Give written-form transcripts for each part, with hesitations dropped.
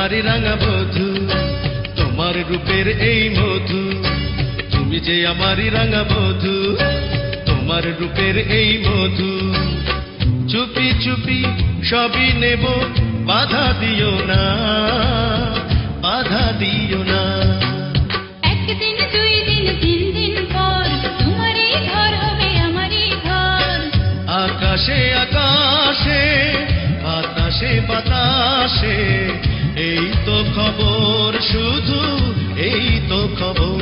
আমারই রাঙা বধূ, তোমার রূপের এই মধু। তুমি যে আমারই রাঙা বধূ, তোমার রূপের এই মধু। চুপি চুপি সবই নেব, বাধা দিও না, বাধা দিও না। একদিন দুই দিন তিন দিন পর তোমারই ঘর হবে আমারই ঘর। আকাশে আকাশে, বাতাসে বাতাসে, এই তো খবর, শুধু এই তো খবর।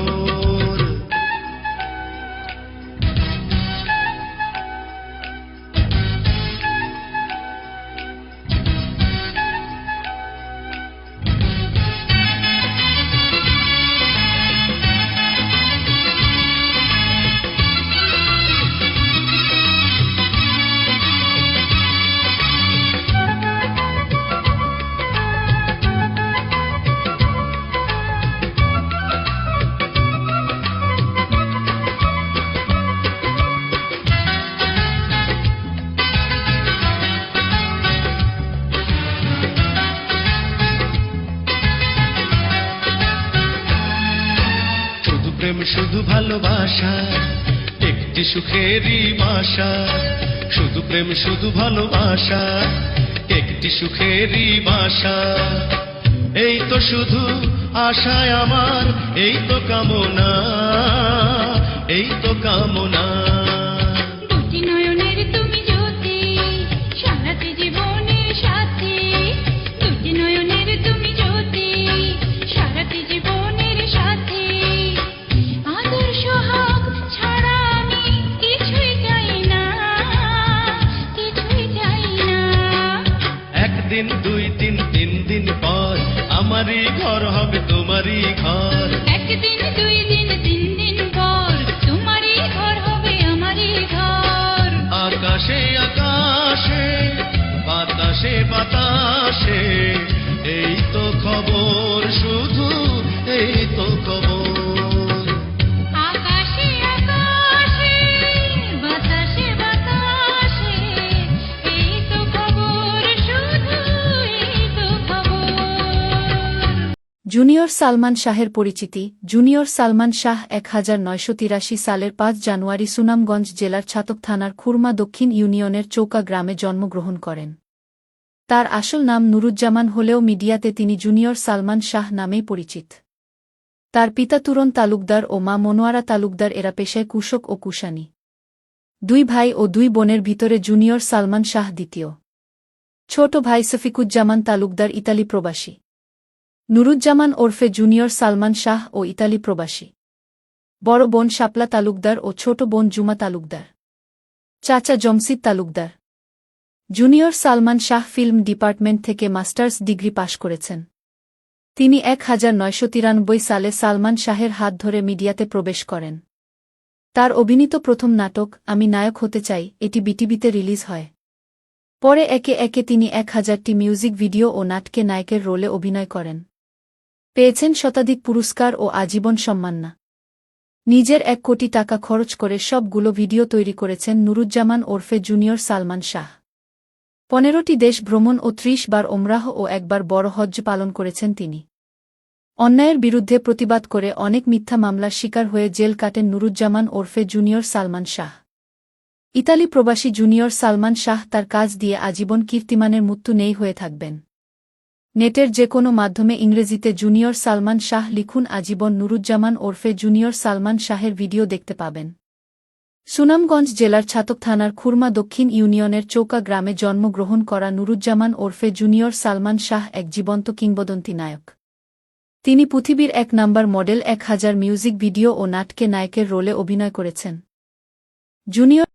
প্রেম শুধু ভালোবাসা, একটি সুখেরই বাসা। শুধু প্রেম শুধু ভালোবাসা, একটি সুখেরই বাসা। এই তো শুধু আশায় আমার, এই তো কামনা, এই তো কামনা। দুটি নয়নের তুমি জ্যোতি, সারাটি জীবনের সাথী। দুটি নয়নের তুমি জ্যোতি, সারাটি জীবনের সাথী। আদর সোহাগ ছাড়া আমি কিছুই চাই না, কিছুই চাই না। একদিন দুই দিন তিন দিন পর আমারই ঘর হবে তোমারই ঘর। একদিন দুই দিন তিন দিন পর তোমারই ঘর হবে আমারই ঘর। আকাশে আকাশে, বাতাসে বাতাসে, এই তো খবর, শুধু এই তো খবর। আকাশে আকাশে, বাতাসে বাতাসে, এই তো খবর, শুধু এই তো খবর। জুনিয়র সালমান শাহের পরিচিতি। জুনিয়র সালমান শাহ 1983 সালের 5 জানুয়ারি সুনামগঞ্জ জেলার ছাতক থানার খুরমা দক্ষিণ ইউনিয়নের চৌকা গ্রামে জন্মগ্রহণ করেন। তার আসল নাম নুরুজ্জামান হলেও মিডিয়াতে তিনি জুনিয়র সালমান শাহ নামেই পরিচিত। তার পিতা তুরন তালুকদার ও মা মনোয়ারা তালুকদার, এরা পেশায় কৃষক ও কুষাণী। 2 ভাই ও 2 বোনের ভিতরে জুনিয়র সালমান শাহ দ্বিতীয়। ছোট ভাই সফিকুজ্জামান তালুকদার ইতালি প্রবাসী। নুরুজ্জামান ওরফে জুনিয়র সালমান শাহ ও ইতালি প্রবাসী। বড় বোন শাপলা তালুকদার ও ছোট বোন জুমা তালুকদার। চাচা Jamshid Talukdar. Junior Salman Shah film department থেকে মাস্টার্স ডিগ্রি পাশ করেছেন। তিনি 1993 সালে সালমান শাহের হাত ধরে মিডিয়াতে প্রবেশ করেন। তার অভিনীত প্রথম নাটক আমি নায়ক হতে চাই, এটি বিটিভিতে রিলিজ হয়। পরে একে একে তিনি 1000টি মিউজিক ভিডিও ও নাটকে নায়কের রোলে অভিনয় করেন। পেয়েছেন শতাধিক পুরস্কার ও আজীবন সম্মাননা। নিজের 1 কোটি টাকা খরচ করে সবগুলো ভিডিও তৈরি করেছেন নুরুজ্জামান ওরফে জুনিয়র সালমান শাহ। 15টি দেশ ভ্রমণ ও 30 বার ওমরাহ ও 1 বার বড় হজ্জ পালন করেছেন তিনি। অন্যায়ের বিরুদ্ধে প্রতিবাদ করে অনেক মিথ্যা মামলার শিকার হয়ে জেল কাটেন নুরুজ্জামান ওরফে জুনিয়র সালমান শাহ। ইতালি প্রবাসী জুনিয়র সালমান শাহ তার কাজ দিয়ে আজীবন কীর্তিমানের মৃত্যু নেই হয়ে থাকবেন। নেটের যে কোনো মাধ্যমে ইংরেজিতে জুনিয়র সালমান শাহ লিখুন, আজীবন নুরুজ্জামান ওরফে জুনিয়র সালমান শাহের ভিডিও দেখতে পাবেন। সুনামগঞ্জ জেলার ছাতক থানার খুরমা দক্ষিণ ইউনিয়নের চৌকা গ্রামে জন্মগ্রহণ করা নুরুজ্জামান ওরফে জুনিয়র সালমান শাহ এক জীবন্ত কিংবদন্তি নায়ক। তিনি পৃথিবীর 1 নাম্বার মডেল, 1000 মিউজিক ভিডিও ও নাটকে নায়কের রোলে অভিনয় করেছেন। জুনিয়র